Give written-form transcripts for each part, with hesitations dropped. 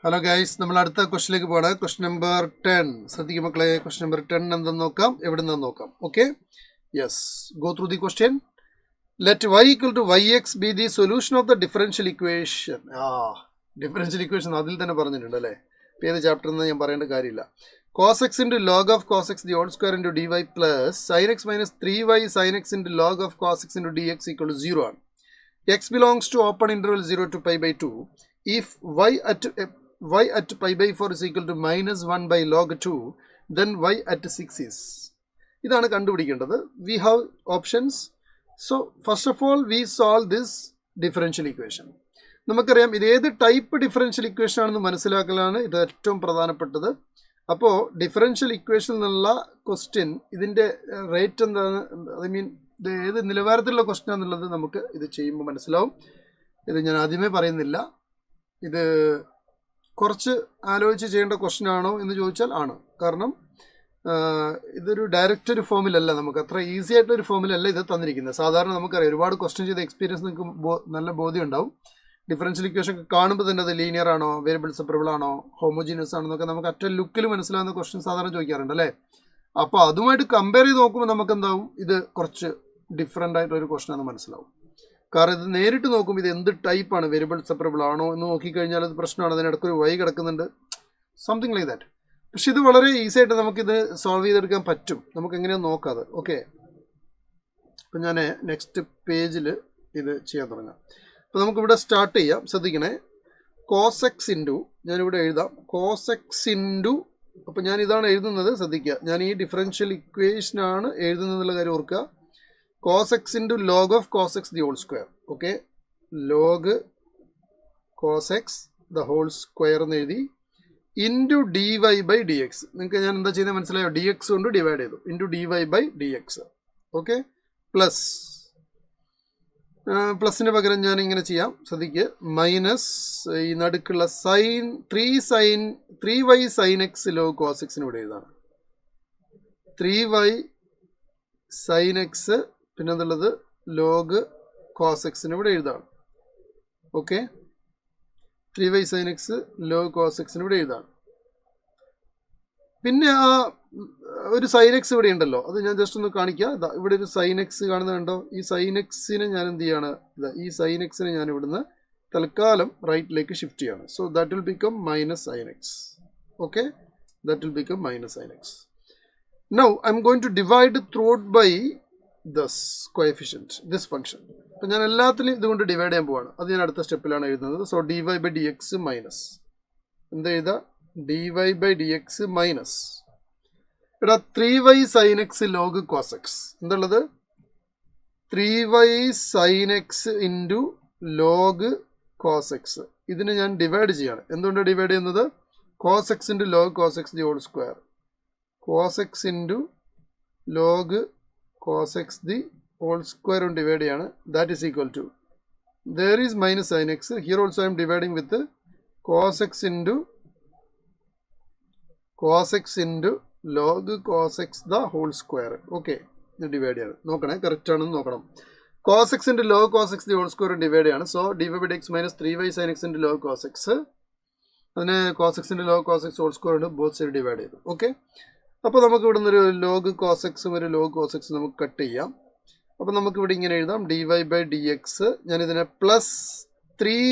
Hello guys, നമ്മൾ അടുത്ത ക്വസ്റ്റ്യനിലേക്ക് പോകണം. Question number 10. ശ്രദ്ധിക്കുക മക്കളെ, ക്വസ്റ്റ്യൻ നമ്പർ 10 എന്തെന്ന് നോക്കാം, എവിടെ നിന്ന് നോക്കാം. Okay, yes, go through the question. Let y equal to yx be the solution of the differential equation. Differential equation അതിൽ തന്നെ പറഞ്ഞിട്ടുണ്ട് അല്ലേ. ഏത് ചാപ്റ്റർ എന്ന് ഞാൻ പറയേണ്ട കാര്യമില്ല. cos x into log of cos x the whole square into dy plus sin x minus 3y sin x into log of cos x into dx equal to 0 ആണ്. x belongs to open interval 0 to pi by 2 if y at pi by 4 is equal to minus 1 by log 2, then y at 6 is. ഇതാണ് കണ്ടുപിടിക്കേണ്ടത്. We have options. So first of all we solve this differential equation. നമുക്കറിയാം ഇത് ഏത് type differential equation ആണെന്ന് മനസ്സിലാക്കലാണ് ഇത് ഏറ്റവും പ്രധാനപ്പെട്ടത്. അപ്പോൾ ഡിഫറൻഷ്യൽ ഇക്വേഷൻ എന്നുള്ള ക്വസ്റ്റ്യൻ ഇതിൻ്റെ റേറ്റ് എന്താണ്, ഐ മീൻ ഇത് ഏത് നിലവാരത്തിലുള്ള ക്വസ്റ്റ്യൻ എന്നുള്ളത് നമുക്ക് ഇത് ചെയ്യുമ്പോൾ മനസ്സിലാവും. ഇത് ഞാൻ ആദ്യമേ പറയുന്നില്ല. ഇത് കുറച്ച് ആലോചിച്ച് ചെയ്യേണ്ട ക്വസ്റ്റ്യൻ ആണോ എന്ന് ചോദിച്ചാൽ ആണ്. കാരണം ഇതൊരു ഡയറക്റ്റ് ഒരു ഫോമിലല്ല, നമുക്ക് അത്ര ഈസി ആയിട്ടൊരു ഫോമിലല്ല ഇത് തന്നിരിക്കുന്നത്. സാധാരണ നമുക്കറിയാം ഒരുപാട് ക്വസ്റ്റ്യൻ ചെയ്ത എക്സ്പീരിയൻസ് നിങ്ങൾക്ക് നല്ല ബോധ്യം ഉണ്ടാവും. ഡിഫറൻഷ്യൽ ഇക്വേഷൻ കാണുമ്പോൾ തന്നെ അത് ലീനിയർ ആണോ, വേരിയബിൾ സെപ്പറബിൾ ആണോ, ഹോമോജീനിയസ് ആണോ എന്നൊക്കെ നമുക്ക് അറ്റ ലുക്കിൽ മനസ്സിലാകുന്ന ക്വസ്റ്റ്യൻ സാധാരണ ചോദിക്കാറുണ്ട് അല്ലേ. അപ്പോൾ അതുമായിട്ട് കമ്പയർ ചെയ്ത് നോക്കുമ്പോൾ നമുക്ക് എന്താവും, ഇത് കുറച്ച് ഡിഫറെൻ്റ് ആയിട്ടൊരു ക്വസ്റ്റ്യൻ ആണെന്ന് മനസ്സിലാവും. കാരണം ഇത് നേരിട്ട് നോക്കുമ്പോൾ ഇത് എന്ത് ടൈപ്പാണ്, വേരിയബിൾ സെപ്പറബിൾ ആണോ എന്ന് നോക്കിക്കഴിഞ്ഞാൽ അത് പ്രശ്നമാണ്. അതിനിടയ്ക്കൊരു വൈ കിടക്കുന്നുണ്ട്, സംതിങ് ലൈക്ക് ദാറ്റ്. പക്ഷെ ഇത് വളരെ ഈസി ആയിട്ട് നമുക്കിത് സോൾവ് ചെയ്തെടുക്കാൻ പറ്റും. നമുക്ക് എങ്ങനെയാണ് നോക്കാതെ. ഓക്കെ, അപ്പം ഞാൻ നെക്സ്റ്റ് പേജിൽ ഇത് ചെയ്യാൻ തുടങ്ങാം. അപ്പോൾ നമുക്കിവിടെ സ്റ്റാർട്ട് ചെയ്യാം. ശ്രദ്ധിക്കണേ, കോസ് എക്സ് ഇൻറ്റു, ഞാനിവിടെ എഴുതാം കോസ് എക്സ് ഇൻറ്റു, അപ്പോൾ ഞാൻ ഇതാണ് എഴുതുന്നത്. ശ്രദ്ധിക്കുക, ഞാൻ ഈ ഡിഫറൻഷ്യൽ ഇക്വേഷനാണ് എഴുതുന്നതെന്നുള്ള കാര്യം ഓർക്കുക. Cos x into log of cos x the whole square. Okay, log cos x the whole square എന്ന് എഴുതി into d y by d x. നിങ്ങൾക്ക് ഞാൻ എന്താ ചെയ്യുന്നത് മനസ്സിലായോ, ഡി എക്സ് കൊണ്ട് ഡിവൈഡ് ചെയ്തു, into d y by d x. Okay, plus പ്ലസിന് പകരം ഞാൻ ഇങ്ങനെ ചെയ്യാം. ശ്രദ്ധിക്കുക, മൈനസ് ഈ നടുക്കുള്ള sine 3y sine x log cos എക്സിന് ഇവിടെ എഴുതാണ്. 3y സൈൻ എക്സ് പിന്നെ എന്തുള്ളത് ലോഗ് കോസ് എക്സിന് ഇവിടെ എഴുതാണ്. Okay, 3y sine x log cos എക്സിന് ഇവിടെ എഴുതാണ്. പിന്നെ ആ ഒരു സൈൻ എക്സ് ഇവിടെ ഉണ്ടല്ലോ, അത് ഞാൻ ജസ്റ്റ് ഒന്ന് കാണിക്കാം. ഇതാ ഇവിടെ ഒരു സൈൻ എക്സ് കാണുന്നുണ്ടോ, ഈ സൈൻ എക്സിനെ ഞാൻ എന്ത് ചെയ്യാണ്, ഇതാ ഈ സൈൻ എക്സിനെ ഞാൻ ഇവിടുന്ന് തൽക്കാലം റൈറ്റിലേക്ക് ഷിഫ്റ്റ് ചെയ്യാണ്. So that will become minus sign x. Okay, that will become minus sign x. Now I am going to divide throughout by this coefficient, this function. അപ്പം ഞാൻ എല്ലാത്തിലും ഇതുകൊണ്ട് ഡിവൈഡ് ചെയ്യാൻ പോവാണ്. അത് ഞാൻ അടുത്ത സ്റ്റെപ്പിലാണ് എഴുതുന്നത്. So d y by d x minus എന്താ എഴുതാ, d y by d x minus ഇവിടെ 3y sine x log cos x. എന്തുള്ളത്, 3y sine x into log cos x. ഇതിനെ ഞാൻ ഡിവൈഡ് ചെയ്യാണ്. എന്തുകൊണ്ടാണ് ഡിവൈഡ് ചെയ്യുന്നത്, cos x into log cos x the whole square, cos x into log cos x the whole square കൊണ്ട് divide ചെയ്യാണ്. That is equal to, there is minus sign X. Here also I'm dividing with cos x into log cos x the whole square. Okay, divide ചെയ്യാണ്. നോക്കണേ correct ആണെന്ന് നോക്കണം. Cos x into log cos x the whole square divide ചെയ്യാണ്. So d y by d x minus 3y sine x into log cos x. അതിന് cos x into log cos x whole square ഉണ്ട്, both side divide ചെയ്തു. Okay, അപ്പോൾ നമുക്ക് ഇവിടെ നിന്നൊരു log cos എക്സും ഒരു ലോഗ് കോസ് എക്സും നമുക്ക് കട്ട് ചെയ്യാം. അപ്പോൾ നമുക്കിവിടെ ഇങ്ങനെ എഴുതാം, d y by d x. ഞാനിതിനെ പ്ലസ് 3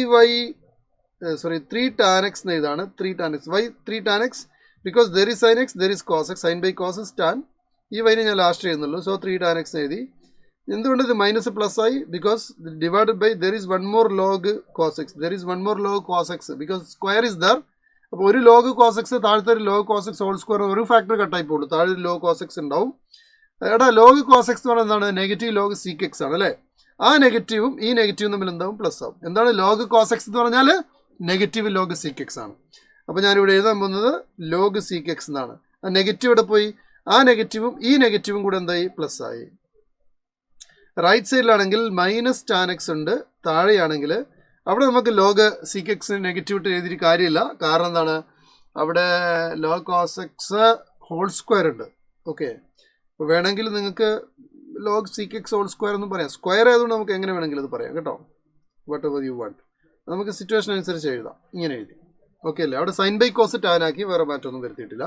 tan x എന്ന് എഴുതാണ്. 3 tan x, why 3 tan x? Because there is sin x, there is cos x, sin by cos is tan. ഈ വൈനെ ഞാൻ ലാസ്റ്റ് എഴുതുന്നുള്ളൂ. സോ 3 tan x എഴുതി. എന്തുകൊണ്ട് ഇത് minus plus ആയി, because divided by there is one more log cos x, there is one more log cos x because square is there. അപ്പോൾ ഒരു ലോഗ് കോസ് എക്സ്, താഴത്തെ ഒരു log cos x whole square, ഒരു factor കട്ടായി പോകുള്ളൂ, താഴെ ഒരു ലോഗ് കോസ് എക്സ് ഉണ്ടാവും. എടാ ലോഗ് കോസ് എക്സ് എന്ന് പറയുന്നത് എന്താണ്, നെഗറ്റീവ് ലോഗ് സീക്ക് എക്സ് ആണ് അല്ലേ. ആ നെഗറ്റീവും ഈ നെഗറ്റീവും തമ്മിൽ എന്താവും, പ്ലസ് ആവും. എന്താണ് ലോഗ് കോസ് എക്സ് എന്ന് പറഞ്ഞാൽ നെഗറ്റീവ് ലോഗ് സീക്ക് എക്സ് ആണ്. അപ്പോൾ ഞാനിവിടെ എഴുതാൻ പോകുന്നത് ലോഗ് സീക്ക് എക്സ് എന്നാണ്. ആ നെഗറ്റീവ് ഇവിടെ പോയി, ആ നെഗറ്റീവും ഈ നെഗറ്റീവും കൂടെ എന്തായി, പ്ലസ് ആയി. റൈറ്റ് സൈഡിലാണെങ്കിൽ മൈനസ് ടാൻ എക്സ് ഉണ്ട്, താഴെയാണെങ്കിൽ അവിടെ നമുക്ക് ലോഗ് സീക്ക് എക്സിന് നെഗറ്റീവ് ഇട്ട് എഴുതിയിട്ട് കാര്യമില്ല. കാരണം എന്താണ്, അവിടെ log cos x whole square ഉണ്ട്. ഓക്കെ, അപ്പോൾ വേണമെങ്കിൽ നിങ്ങൾക്ക് log sec x whole square എന്ന് പറയാം. സ്ക്വയർ ആയതുകൊണ്ട് നമുക്ക് എങ്ങനെ വേണമെങ്കിലും അത് പറയാം കേട്ടോ, വാട്ട് എവർ യു വാണ്ട്. നമുക്ക് സിറ്റുവേഷൻ അനുസരിച്ച് എഴുതാം. ഇങ്ങനെ എഴുതി ഓക്കെ അല്ലേ? അവിടെ സൈൻ ബൈ കോസ് ടാൻ ആക്കി, വേറെ മാറ്റമൊന്നും വരുത്തിയിട്ടില്ല.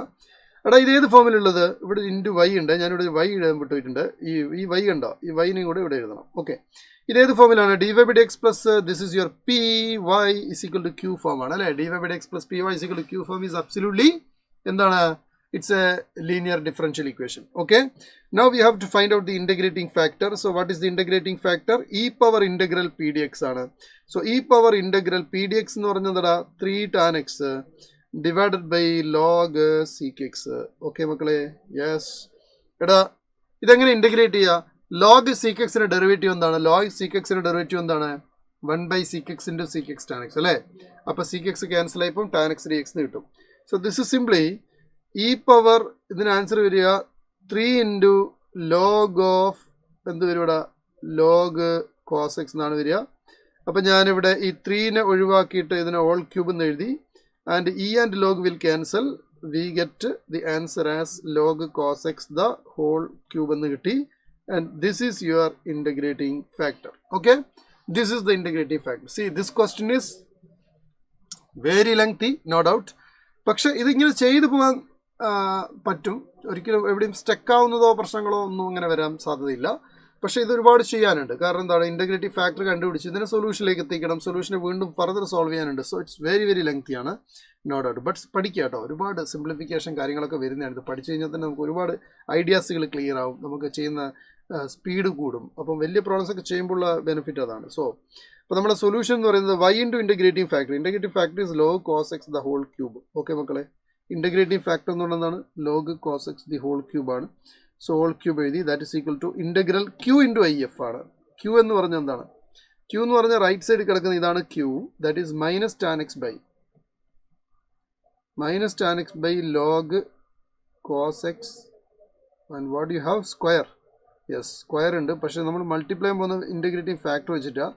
എടാ ഇത് ഏത് ഫോമിലുള്ളത്? ഇവിടെ ഇൻറ്റു വൈ ഉണ്ട്, ഞാനിവിടെ വൈ എഴുതാൻ വിട്ടിട്ടുണ്ട്. ഈ വൈ ഉണ്ടോ? ഈ വൈനെയും കൂടെ ഇവിടെ എഴുതണം. ഓക്കെ, ഇതേത് ഫോമിലാണ്? D y by d x plus this is your P y is equal to Q form ആണ് അല്ലേ? D y by d x plus P y is equal to Q form is absolutely എന്താണ്? It's a linear differential equation. Okay, now we have to find out the integrating factor. So what is the integrating factor? E power integral p dx ആണ്. So e power integral p dx എന്ന് പറഞ്ഞാൽ എന്താ? 3 tan x divided by log sec x. Okay മക്കളെ, yes. എടാ ഇതെങ്ങനെ integrate ചെയ്യുക? log sec x ന്റെ derivative എന്താണ്? log sec x ന്റെ ഡെറിവേറ്റീവ് എന്താണ്? 1 by sec x into sec x tan x അല്ലേ? അപ്പോൾ sec x ക്യാൻസൽ ആയപ്പോൾ tan x dx എന്ന് കിട്ടും. So this is simply E power, ഇതിന് ആൻസർ വരിക 3 ഇൻറ്റു ലോഗ് ഓഫ് എന്ത് വരും ഇവിടെ? ലോഗ് കോസ് എക്സ് എന്നാണ് വരിക. അപ്പം ഞാനിവിടെ ഈ 3നെ ഒഴിവാക്കിയിട്ട് ഇതിനെ ഓൾ ക്യൂബ് എന്ന് എഴുതി. And e and log will cancel, we get the answer as log cos x the whole cube എന്ന് കിട്ടി. And this is your integrating factor. Okay, this is the integrating factor. See this question is very lengthy, no doubt. പക്ഷെ ഇതിങ്ങനെ ചെയ്തു പോകാൻ പറ്റും. ഒരിക്കലും എവിടെയും സ്റ്റക്കാവുന്നതോ പ്രശ്നങ്ങളോ ഒന്നും ഇങ്ങനെ വരാൻ സാധ്യതയില്ല. പക്ഷേ ഇത് ഒരുപാട് ചെയ്യാനുണ്ട്. കാരണം എന്താണ്? ഇൻ്റഗ്രേറ്റീവ് ഫാക്ടർ കണ്ടുപിടിച്ച് ഇതിനെ സൊല്യൂഷനിലേക്ക് എത്തിക്കണം, സൊല്യൂഷനെ വീണ്ടും ഫർദർ സോൾവ് ചെയ്യാനുണ്ട്. സോ ഇറ്റ്സ് വെരി വെരി ലെങ്തിയാണ്, നോ ഡൗട്ട്. ബട്ട് പഠിക്കുക കേട്ടോ, ഒരുപാട് സിംപ്ലിഫിക്കേഷൻ കാര്യങ്ങളൊക്കെ വരുന്നതാണ്. ഇത് പഠിച്ചു കഴിഞ്ഞാൽ തന്നെ നമുക്ക് ഒരുപാട് ഐഡിയാസുകൾ ക്ലിയർ ആവും, നമുക്ക് ചെയ്യുന്ന സ്പീഡ് കൂടും. അപ്പം വലിയ പ്രോബ്ലംസ് ഒക്കെ ചെയ്യുമ്പോഴുള്ള ബെനിഫിറ്റ് അതാണ്. സോ അപ്പോൾ നമ്മുടെ സൊല്യൂഷൻ എന്ന് പറയുന്നത് y into integrating factor. Integrating factor is log cos x the whole cube. Okay മക്കളെ, ഇൻ്റഗ്രേറ്റിംഗ് ഫാക്ടർ എന്ന് പറയുന്നതാണ് log cos x the whole cube ആണ്. സോ ഹോൾ ക്യൂബ് എഴുതി. That is equal to integral Q into I F ആണ്. Q എന്ന് പറഞ്ഞാൽ എന്താണ്? Q എന്ന് പറഞ്ഞാൽ റൈറ്റ് സൈഡിൽ കിടക്കുന്ന ഇതാണ് Q. That is minus tan x by log cos x and what you have? Square. Yes, square ഉണ്ട്, പക്ഷേ നമ്മൾ മൾട്ടിപ്ലൈ പോകുന്ന ഇൻ്റഗ്രേറ്റിംഗ് ഫാക്ടർ വെച്ചിട്ടാണ്.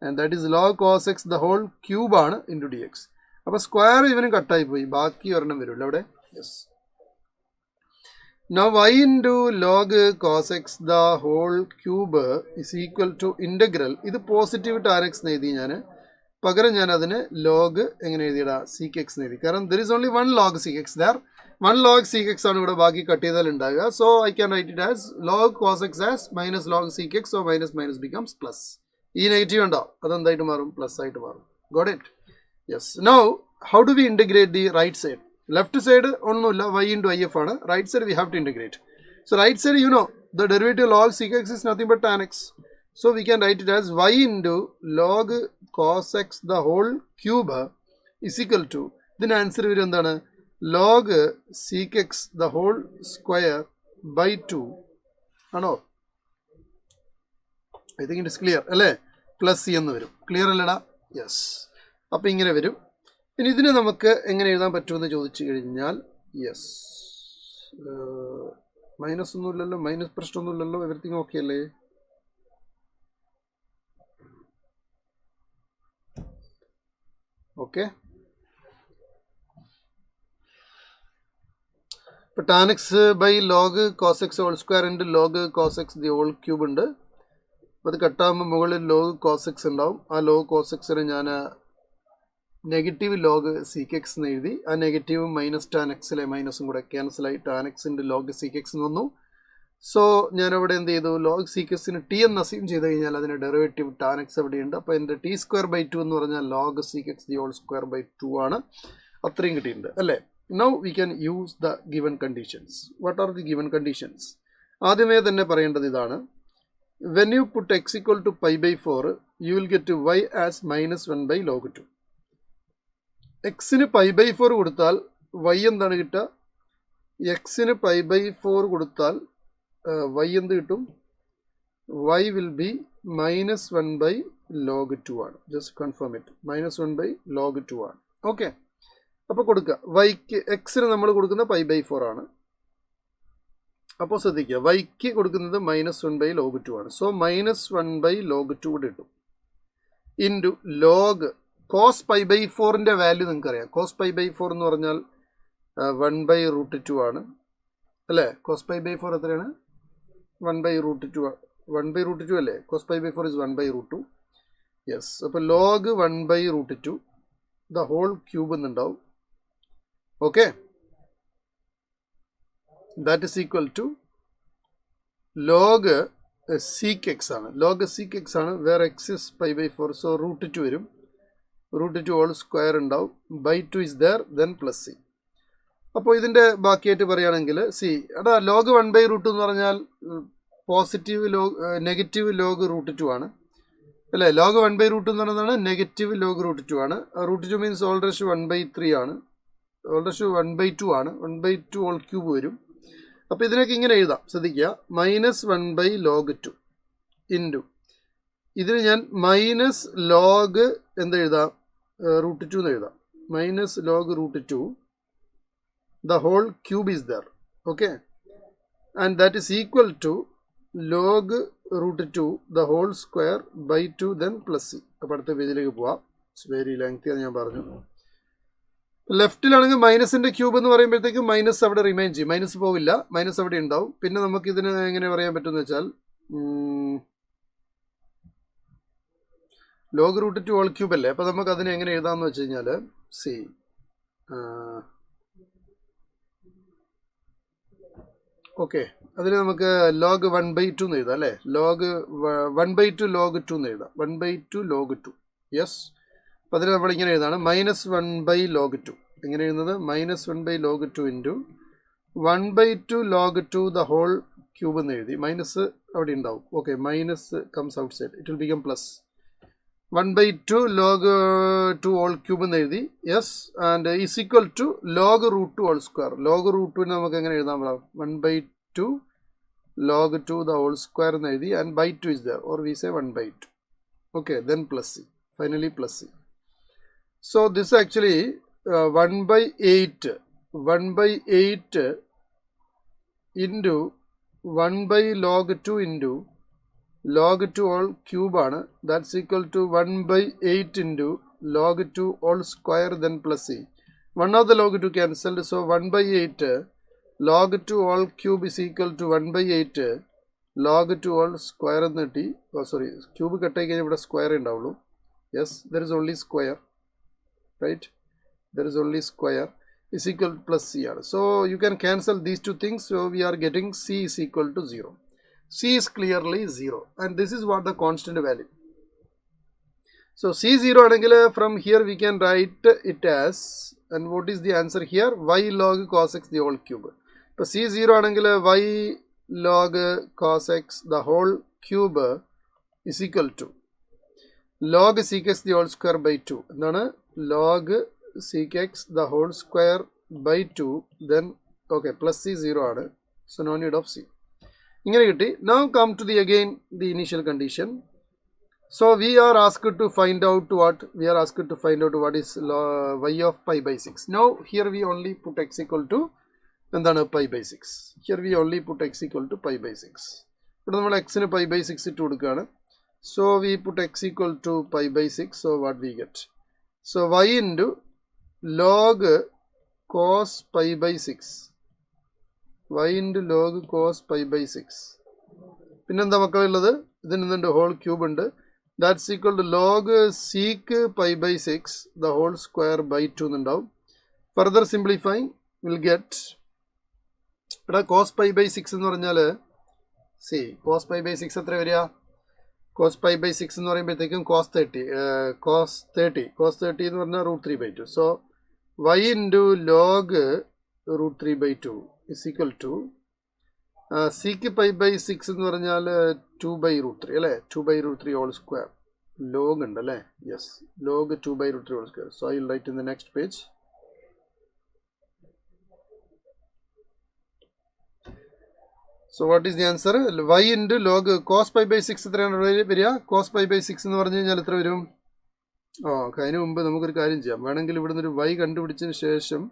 And that is log cos x the whole cube ആണ് ഇൻറ്റു ഡി എക്സ്. അപ്പോൾ square ഇവനും കട്ടായി പോയി, ബാക്കി ഒരെണ്ണം വരുമല്ലോ അവിടെ. Yes, now y into log cos x the whole cube is equal to integral. ഇത് പോസിറ്റീവ് ടാൻ എക്സ് എന്ന് എഴുതി ഞാൻ, പകരം ഞാൻ അതിന് ലോഗ് എങ്ങനെ എഴുതിയിടാ? സീക്ക് എക്സ് എന്ന് എഴുതി. കാരണം there is only 1 log sec x there. 1 log sec x ആണ് ഇവിടെ, ബാക്കി കട്ട് ചെയ്താൽ ഉണ്ടാകുക. So I can write it as log cos x as minus log sec x. So minus minus becomes plus. ഈ negative ഉണ്ടോ? അതെന്തായിട്ട് മാറും? Plus ആയിട്ട് മാറും. Got it? Yes. Now, how do we integrate the right side? Left side onnulla, y into if ആണ്. Right side we have to integrate. So right side, you know, the derivative log sec x is nothing but tan x. So we can write it as y into log cos x the whole cube is equal to, then answer vരും എന്താണ്? log sec x the whole square by 2 ആണോ? I think it is clear അല്ലേ? Plus C എന്ന് വരും. Clear അല്ലടാ? Yes. അപ്പോൾ ഇങ്ങനെ വരും. ഇനി ഇതിനെ നമുക്ക് എങ്ങനെ എഴുതാൻ പറ്റുമെന്ന് ചോദിച്ചു കഴിഞ്ഞാൽ, യെസ്, മൈനസ് ഒന്നുമില്ലല്ലോ, മൈനസ് പ്രശ്നമൊന്നുമില്ലല്ലോ, എവരിത്തിങ് ഓക്കെ അല്ലേ? ഓക്കെ. ഇപ്പോൾ tan x by log cos x whole square into log cos x the whole cube ഉണ്ട്. അപ്പോൾ അത് കട്ടാകുമ്പോൾ മുകളിൽ ലോഗ് കോസ് എക്സ് ഉണ്ടാവും. ആ ലോഗ് കോസ് എക്സിന് ഞാൻ നെഗറ്റീവ് ലോഗ് സീക്ക് എക്സ് എന്ന് എഴുതി. ആ നെഗറ്റീവും മൈനസ് ടാൻ എക്സിലെ മൈനസും കൂടെ ക്യാൻസലായി ടാൻ എക്സിൻ്റെ ലോഗ് സീക്ക് എക്സ് എന്ന് വന്നു. സോ ഞാനവിടെ എന്ത് ചെയ്തു? ലോഗ് സീക്ക് എക്സിന് ടി എന്ന് അസ്യൂം ചെയ്ത് കഴിഞ്ഞാൽ അതിൻ്റെ ഡെറിവേറ്റീവ് ടാൻ എക്സ് എവിടെയുണ്ട്. അപ്പോൾ എൻ്റെ ടി സ്ക്വയർ ബൈ 2 എന്ന് പറഞ്ഞാൽ log sec x the whole square by 2 ആണ്. അത്രയും കിട്ടിയിട്ടുണ്ട് അല്ലേ? Now we can use the given conditions. What are the given conditions? ആദ്യമേ തന്നെ പറയേണ്ടത് ഇതാണ്. When you put x equal to pi by 4, you will get to y as minus 1 by log 2. എക്സിന് pi by 4 കൊടുത്താൽ y എന്താണ് കിട്ടുക? എക്സിന് pi by 4 കൊടുത്താൽ y എന്ത് കിട്ടും? y will be minus 1 by log 2 ആണ്. Just confirm it. Minus 1 by log 2 ആണ്. ഓക്കെ. അപ്പോൾ കൊടുക്കുക. വൈക്ക് എക്സിന് നമ്മൾ കൊടുക്കുന്ന പൈ ബൈ 4 ആണ്. അപ്പോൾ ശ്രദ്ധിക്കുക, വൈക്ക് കൊടുക്കുന്നത് മൈനസ് 1 ബൈ ലോഗ് 2 ആണ്. സോ മൈനസ് 1 ബൈ ലോഗ് 2 കൂടെ കിട്ടും. Into log cos pi by 4ൻ്റെ വാല്യൂ നിങ്ങൾക്കറിയാം. കോസ് പൈ ബൈ 4 എന്ന് പറഞ്ഞാൽ 1 ബൈ റൂട്ട് 2 ആണ് അല്ലേ? കോസ് പൈ ബൈ 4 എത്രയാണ്? 1 ബൈ റൂട്ട് 2. 1 ബൈ റൂട്ട് 2 അല്ലേ? Cos pi by 4 is 1 by root 2. Yes. അപ്പോൾ log 1 by root 2 the whole cube എന്നുണ്ടാവും. Okay, that is equal to log sec x ആണ്. Log sec x ആണ്, where x is π/4. So √2 വരും. √2 whole square ഉണ്ടാവും. /2 is there, then plus c. അപ്പോൾ ഇതിൻ്റെ ബാക്കിയായിട്ട് പറയുകയാണെങ്കിൽ എടാ ലോഗ് 1/√2 എന്ന് പറഞ്ഞാൽ പോസിറ്റീവ് നെഗറ്റീവ് ലോഗ് √2 ആണ് അല്ലേ. ലോഗ് 1/√2 എന്ന് പറയുന്നതാണ് നെഗറ്റീവ് ലോഗ് √2 ആണ്. √2 മീൻസ് ഓൾ റേഷ്യോ 1/3 ആണ്, ഓൾ റേഷ്യോ 1/2 ആണ്. 1/2 ഹോൾ ക്യൂബ് വരും. അപ്പോൾ ഇതിനൊക്കെ ഇങ്ങനെ എഴുതാം, ശ്രദ്ധിക്കുക. -1/log2 ഇൻറ്റു ഇതിന് ഞാൻ മൈനസ് ലോഗ് എന്തെഴുതാം, √2 എന്ന് എഴുതാം. -log√2 the whole cube is there. Okay, and that is equal to log √2 the whole square /2 then plus c. അപ്പോൾ അടുത്ത പേജിലേക്ക് പോവാം. ഇറ്റ്സ് വെരി ലെങ്തി അത് ഞാൻ പറഞ്ഞു. ലെഫ്റ്റിലാണെങ്കിൽ മൈനസിൻ്റെ ക്യൂബ് എന്ന് പറയുമ്പോഴത്തേക്കും മൈനസ് അവിടെ റിമൈൻ ചെയ്യും, മൈനസ് പോവില്ല, മൈനസ് അവിടെ ഉണ്ടാവും. പിന്നെ നമുക്ക് ഇതിന് എങ്ങനെ പറയാൻ പറ്റുമെന്ന് വെച്ചാൽ log √2 ഹോൾ ക്യൂബ് അല്ലേ. അപ്പോൾ നമുക്ക് അതിനെ എങ്ങനെ എഴുതാമെന്ന് വെച്ച് കഴിഞ്ഞാൽ ഓക്കെ, അതിന് നമുക്ക് log 1/2 എന്ന് എഴുതാം അല്ലേ. ലോഗ് 1/2 log 2 എന്ന് എഴുതാം. 1/2 log 2. യെസ്, അപ്പോൾ അതിന് നമ്മളിങ്ങനെ എഴുതാണ് -1/log2. എങ്ങനെ എഴുതുന്നത്, -1/log2 into 1/2 log 2 the whole cube എന്ന് എഴുതി. മൈനസ് അവിടെ ഉണ്ടാവും. Okay, minus comes outside, it will become plus. 1/2 log 2 whole cube എന്ന് എഴുതി. Yes, and is equal to log √2 whole square. log √2 നമുക്ക് എങ്ങനെ എഴുതാൻ പറ്റും, 1/2 log 2 ദ ഹോൾ സ്ക്വയർ എന്ന് എഴുതി. And /2 is there, or we say 1/2. Okay, then plus c, finally plus c. So this actually 1/8 into 1/log2 into log 2 whole cube ആണ്. That's equal to 1/8 into log 2 whole square then plus c. 1 of the log 2 cancelled. So 1/8 log 2 whole cube is equal to 1/8 log 2 whole square എന്ന് കിട്ടി. Sorry, cube കട്ടായി കഴിഞ്ഞാൽ ഇവിടെ square ഉണ്ടാവുള്ളൂ. Yes, there is only square, right, there is only square is equal to plus c ആണ്. So you can cancel these two things. So we are getting c is equal to 0. C is clearly 0, and this is what the constant value. So c 0 ആണെങ്കിൽ from here we can write it as, and what is the answer here, y log cos x the whole cube. ഇപ്പോൾ c 0 ആണെങ്കിൽ y log cos x the whole cube is equal to log sec x the whole square by 2. എന്താണ്, log sec x the whole square by 2, then okay, plus c 0 ആണ്. So no need of c. ഇങ്ങനെ കിട്ടി. Now come to the again the initial condition. So we are asked to find out what, we are asked to find out what is y of π/6. Now here we only put x equal to എന്താണ് π/6. Here we only put x equal to π/6. ഇവിടെ നമ്മൾ x ന് π/6 ഇട്ട് കൊടുക്കുകയാണ്. So we put x equal to π/6. So what we get, so y into log cos π/6, y into log cos π/6. പിന്നെന്താ മക്കളുള്ളത്, ഇതിനുണ്ട് whole cube ഉണ്ട്. That's equal to log sec π/6 the whole square by 2 എന്നുണ്ടാവും. Further simplifying will get, ഇവിടെ cos π/6 എന്ന് പറഞ്ഞാൽ cos π/6 എത്ര വരിക, cos π/6 എന്ന് പറയുമ്പോഴത്തേക്കും cos 30 എന്ന് പറഞ്ഞാൽ √3/2. So y into log √3/2 is equal to sec π/6 എന്ന് പറഞ്ഞാൽ 2/√3 അല്ലേ, 2/√3 ഹോൾ സ്ക്വയർ. ലോഗ് ഉണ്ട് അല്ലേ, yes, log 2/√3 whole square. So I will write in the next page. So what is the answer? Y into log cos π/6 എത്രയാണ് വരിക, cos π/6 എന്ന് പറഞ്ഞു കഴിഞ്ഞാൽ എത്ര വരും? അതിന് മുമ്പ് നമുക്കൊരു കാര്യം ചെയ്യാം. വേണമെങ്കിൽ ഇവിടുന്ന് ഒരു y കണ്ടുപിടിച്ചതിന് ശേഷം,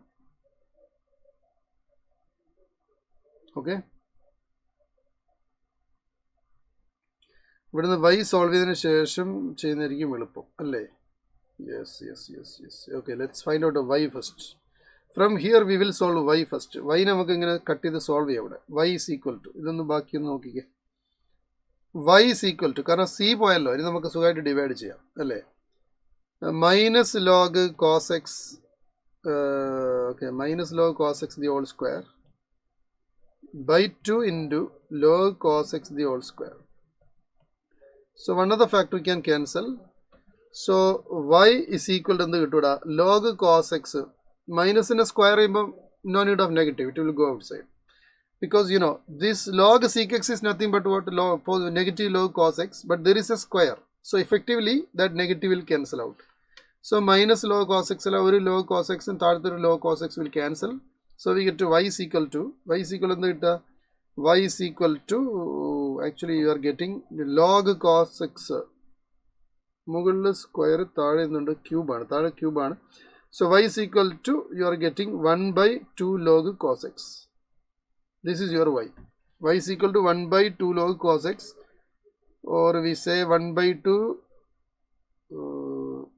ഓക്കെ, ഇവിടുന്ന് y സോൾവ് ചെയ്തതിന് ശേഷം ചെയ്യുന്നതായിരിക്കും എളുപ്പം അല്ലേ. Yes yes yes yes. Okay, let's find out y first. From here we will solve y first. y നമുക്ക് ഇങ്ങനെ കട്ട് ചെയ്ത് സോൾവ് ചെയ്യാം. ഇവിടെ y ഈസ് ഈക്വൽ ടു, ഇതൊന്ന് ബാക്കിയൊന്ന് നോക്കിക്കേ, y ഈസ് ഈക്വൽ ടു, കാരണം c പോയല്ലോ, ഇനി നമുക്ക് സുഖമായിട്ട് ഡിവൈഡ് ചെയ്യാം അല്ലേ. minus log cos x, okay, minus log cos x the whole square by 2 into log cos x the whole square. So one of the factor we can cancel. So y is equal to log cos x minus in a square, no need of negative, it will go outside. Because you know this log sec x is nothing but what, negative log cos x, but there is a square. So effectively that negative will cancel out. So minus log cos x, log cos x and log cos x will cancel. So we get to y is equal to, actually you are getting log cos x മുകളിൽ square താഴെ നിന്നുണ്ട് ക്യൂബാണ്, താഴെ ക്യൂബാണ്. So y is equal to, you are getting 1/2 log cos x. This is your y. Y is equal to 1/2 log cos x, or we say 1/2,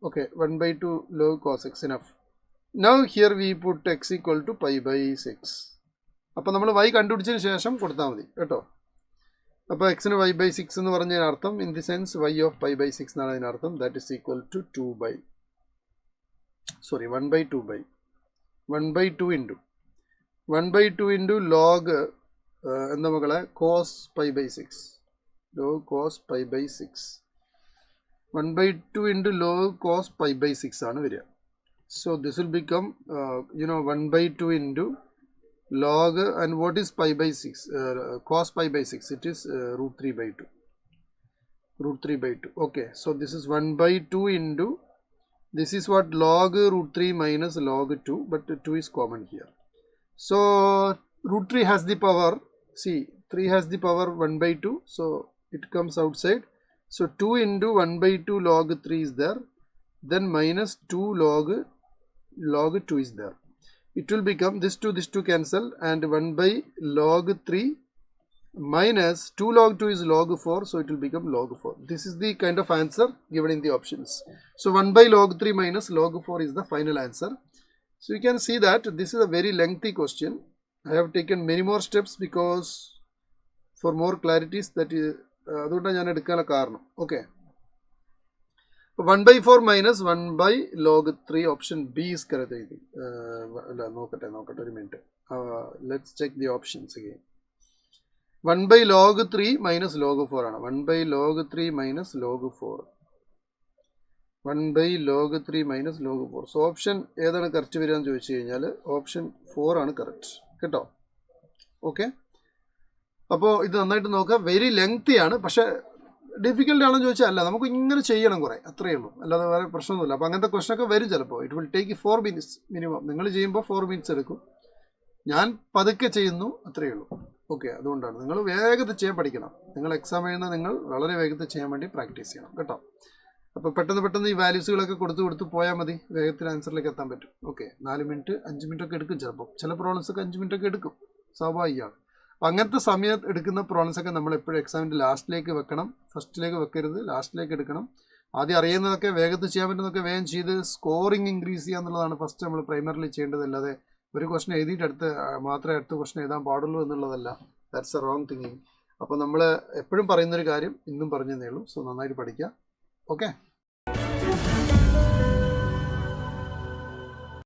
okay, 1/2 log cos x, enough. Now here we put x equal to pi/6. അപ്പോൾ നമ്മൾ y കണ്ടുപിടിച്ചതിന് ശേഷം കൊടുത്താൽ മതി കേട്ടോ. അപ്പോൾ എക്സിന് y/6 എന്ന് പറഞ്ഞതിന് അർത്ഥം, in the sense y of pi/6 എന്നാണ് അതിനർത്ഥം. That is equal to 1/2 into log എന്താ മക്കളെ cos pi/6, log cos pi/6, 1/2 into log cos pi/6 ആണ് വരിക. So this will become 1/2 into log, and what is pi/6, cos pi/6, it is √3/2. Okay, so this is 1/2 into, this is what, log √3 minus log 2, but 2 is common here. So √3 has the power, see 3 has the power 1/2, so it comes outside. So 2 into 1/2 log 3 is there, then minus 2 log 2 is there. It will become this 2 cancel, and 1/log 3 minus 2 log 2 is log 4, so it will become log 4. This is the kind of answer given in the options. So 1/log 3 minus log 4 is the final answer. So you can see that this is a very lengthy question. I have taken many more steps because for more clarities, that is അതുകൊണ്ടാണ് ഞാൻ എടുക്കാനുള്ള കാരണം. Okay, 1/4 minus 1/log 3, option B is correct. അല്ല, നോക്കട്ടെ ഒരു minute. Let's check the options again. 1/log 3 minus log 4 ആണ്. 1/log 3 minus log 4. 1/log 3 minus log 4. So option ഏതാണ് correct വരിക എന്ന് ചോദിച്ചു കഴിഞ്ഞാൽ ഓപ്ഷൻ 4 ആണ് കറക്റ്റ് കേട്ടോ. ഓക്കെ, അപ്പോൾ ഇത് നന്നായിട്ട് നോക്കുക. വെരി ലെങ്തി ആണ്, പക്ഷേ ഡിഫിക്കൽട്ട് ആണെന്ന് ചോദിച്ചാൽ അല്ല, നമുക്ക് ഇങ്ങനെ ചെയ്യണം കുറേ, അത്രയേ ഉള്ളൂ, അല്ലാതെ വേറെ പ്രശ്നമൊന്നുമില്ല. അപ്പോൾ അങ്ങനത്തെ ക്വസ്റ്റനൊക്കെ വരും ചിലപ്പോൾ. It will take 4 minutes minimum. നിങ്ങൾ ചെയ്യുമ്പോൾ 4 minutes എടുക്കും, ഞാൻ പതുക്കെ ചെയ്യുന്നു, അത്രയേ ഉള്ളൂ. ഓക്കെ, അതുകൊണ്ടാണ് നിങ്ങൾ വേഗത്തിൽ ചെയ്യാൻ പഠിക്കണം. നിങ്ങൾ എക്സാം എഴുതുന്ന നിങ്ങൾ വളരെ വേഗത്തിൽ ചെയ്യാൻ വേണ്ടി പ്രാക്ടീസ് ചെയ്യണം കേട്ടോ. അപ്പോൾ പെട്ടെന്ന് ഈ വാല്യൂസുകളൊക്കെ കൊടുത്ത് പോയാൽ മതി, വേഗത്തിൽ ആൻസറിലേക്ക് എത്താൻ പറ്റും. ഓക്കെ, 4 മിനിറ്റ് 5 മിനിറ്റ് ഒക്കെ എടുക്കും ചിലപ്പോൾ. ചില പ്രോബ്ലംസൊക്കെ 5 മിനിറ്റ് ഒക്കെ എടുക്കും, സ്വാഭാവികമാണ്. അപ്പം അങ്ങനത്തെ സമയം എടുക്കുന്ന പ്രോബ്ലംസൊക്കെ നമ്മൾ എപ്പോഴും എക്സാമിൻ്റെ ലാസ്റ്റിലേക്ക് വെക്കണം. ഫസ്റ്റിലേക്ക് വെക്കരുത്, ലാസ്റ്റിലേക്ക് എടുക്കണം. ആദ്യം അറിയുന്നതൊക്കെ വേഗത്തിൽ ചെയ്യാൻ പറ്റുന്നതൊക്കെ വേഗം ചെയ്ത് സ്കോറിങ് ഇൻക്രീസ് ചെയ്യുക എന്നുള്ളതാണ് ഫസ്റ്റ് നമ്മൾ പ്രൈമറിലി ചെയ്യേണ്ടത്. അല്ലാതെ ഒരു ക്വസ്റ്റൻ എഴുതിയിട്ട് മാത്രമേ അടുത്ത ക്വസ്റ്റൻ എഴുതാൻ പാടുള്ളൂ എന്നുള്ളതല്ല. That's A wrong thinking. അപ്പോൾ നമ്മൾ എപ്പോഴും പറയുന്നൊരു കാര്യം ഇന്നും പറഞ്ഞതേ ഉള്ളൂ. സോ നന്നായിട്ട് പഠിക്കുക. ഓക്കെ.